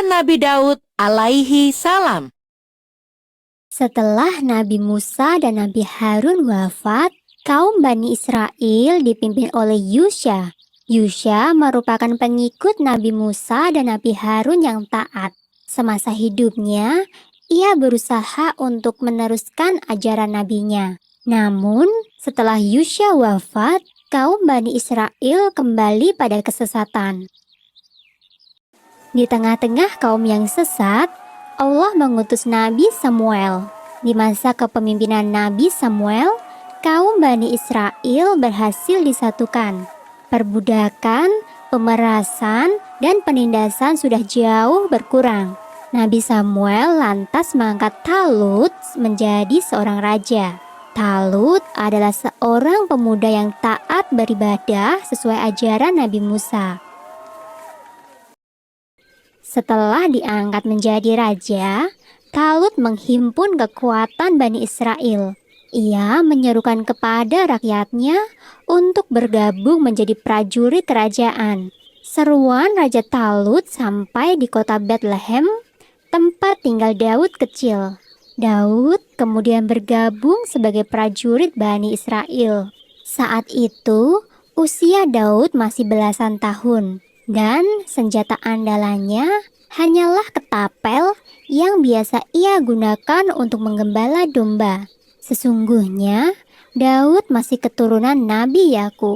Kisah Nabi Daud alaihi salam. Setelah Nabi Musa dan Nabi Harun wafat, kaum Bani Israel dipimpin oleh Yusya. Yusya merupakan pengikut Nabi Musa dan Nabi Harun yang taat. Semasa hidupnya, ia berusaha untuk meneruskan ajaran nabinya. Namun, setelah Yusya wafat, kaum Bani Israel kembali pada kesesatan. Di tengah-tengah kaum yang sesat, Allah mengutus Nabi Samuel. Di masa kepemimpinan Nabi Samuel, kaum Bani Israel berhasil disatukan. Perbudakan, pemerasan, dan penindasan sudah jauh berkurang. Nabi Samuel lantas mengangkat Talut menjadi seorang raja. Talut adalah seorang pemuda yang taat beribadah sesuai ajaran Nabi Musa. Setelah diangkat menjadi raja, Talut menghimpun kekuatan Bani Israel. Ia menyerukan kepada rakyatnya untuk bergabung menjadi prajurit kerajaan. Seruan Raja Talut sampai di kota Bethlehem, tempat tinggal Daud kecil. Daud kemudian bergabung sebagai prajurit Bani Israel. Saat itu, usia Daud masih belasan tahun. Dan senjata andalannya hanyalah ketapel yang biasa ia gunakan untuk menggembala domba. Sesungguhnya, Daud masih keturunan Nabi Yakub.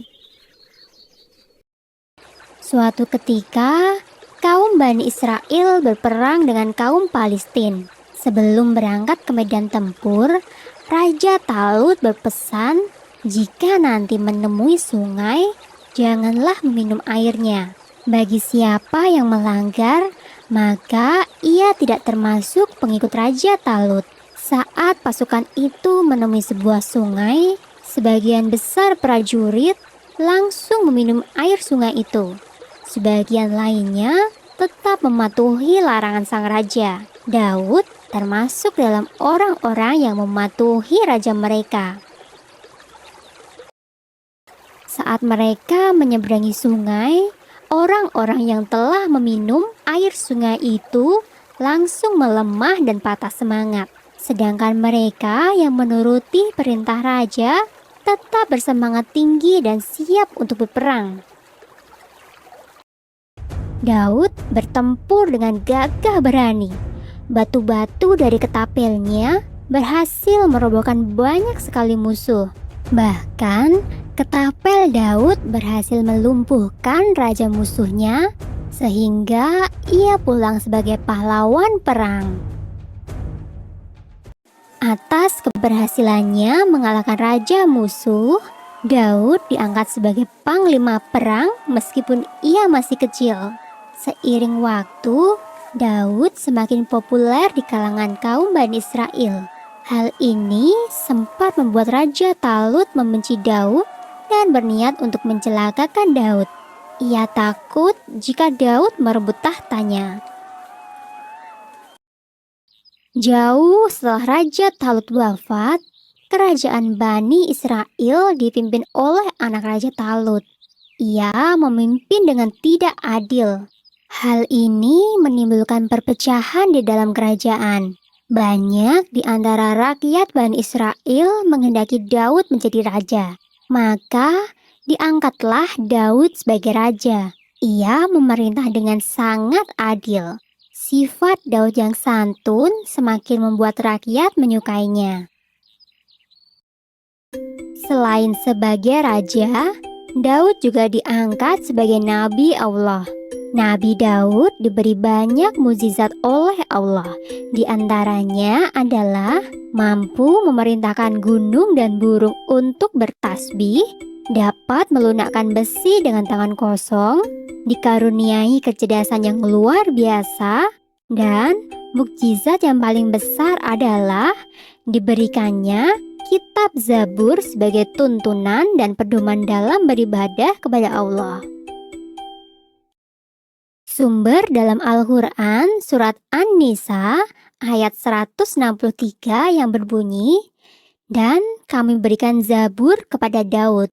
Suatu ketika, kaum Bani Israel berperang dengan kaum Palestina. Sebelum berangkat ke medan tempur, Raja Talut berpesan, jika nanti menemui sungai, janganlah meminum airnya. Bagi siapa yang melanggar, maka ia tidak termasuk pengikut Raja Talut. Saat pasukan itu menemui sebuah sungai, sebagian besar prajurit langsung meminum air sungai itu. Sebagian lainnya tetap mematuhi larangan sang raja. Daud termasuk dalam orang-orang yang mematuhi raja mereka. Saat mereka menyeberangi sungai, orang-orang yang telah meminum air sungai itu langsung melemah dan patah semangat. Sedangkan mereka yang menuruti perintah raja tetap bersemangat tinggi dan siap untuk berperang. Daud bertempur dengan gagah berani. Batu-batu dari ketapelnya berhasil merobohkan banyak sekali musuh. Bahkan, ketapel Daud berhasil melumpuhkan raja musuhnya sehingga ia pulang sebagai pahlawan perang. Atas keberhasilannya mengalahkan raja musuh, Daud diangkat sebagai panglima perang meskipun ia masih kecil. Seiring waktu, Daud semakin populer di kalangan kaum Bani Israel. Hal ini sempat membuat Raja Talut membenci Daud dan berniat untuk mencelakakan Daud. Ia takut jika Daud merebut tahtanya. Jauh setelah Raja Talut wafat, kerajaan Bani Israel dipimpin oleh anak Raja Talut. Ia memimpin dengan tidak adil. Hal ini menimbulkan perpecahan di dalam kerajaan. Banyak di antara rakyat Bani Israel menghendaki Daud menjadi raja. Maka diangkatlah Daud sebagai raja. Ia memerintah dengan sangat adil. Sifat Daud yang santun semakin membuat rakyat menyukainya. Selain sebagai raja, Daud juga diangkat sebagai nabi Allah. Nabi Daud diberi banyak mukjizat oleh Allah. Di antaranya adalah mampu memerintahkan gunung dan burung untuk bertasbih, dapat melunakkan besi dengan tangan kosong, dikaruniai kecerdasan yang luar biasa, dan mukjizat yang paling besar adalah diberikannya kitab Zabur sebagai tuntunan dan pedoman dalam beribadah kepada Allah. Sumber dalam Al-Quran surat An-Nisa ayat 163 yang berbunyi, dan kami berikan Zabur kepada Daud.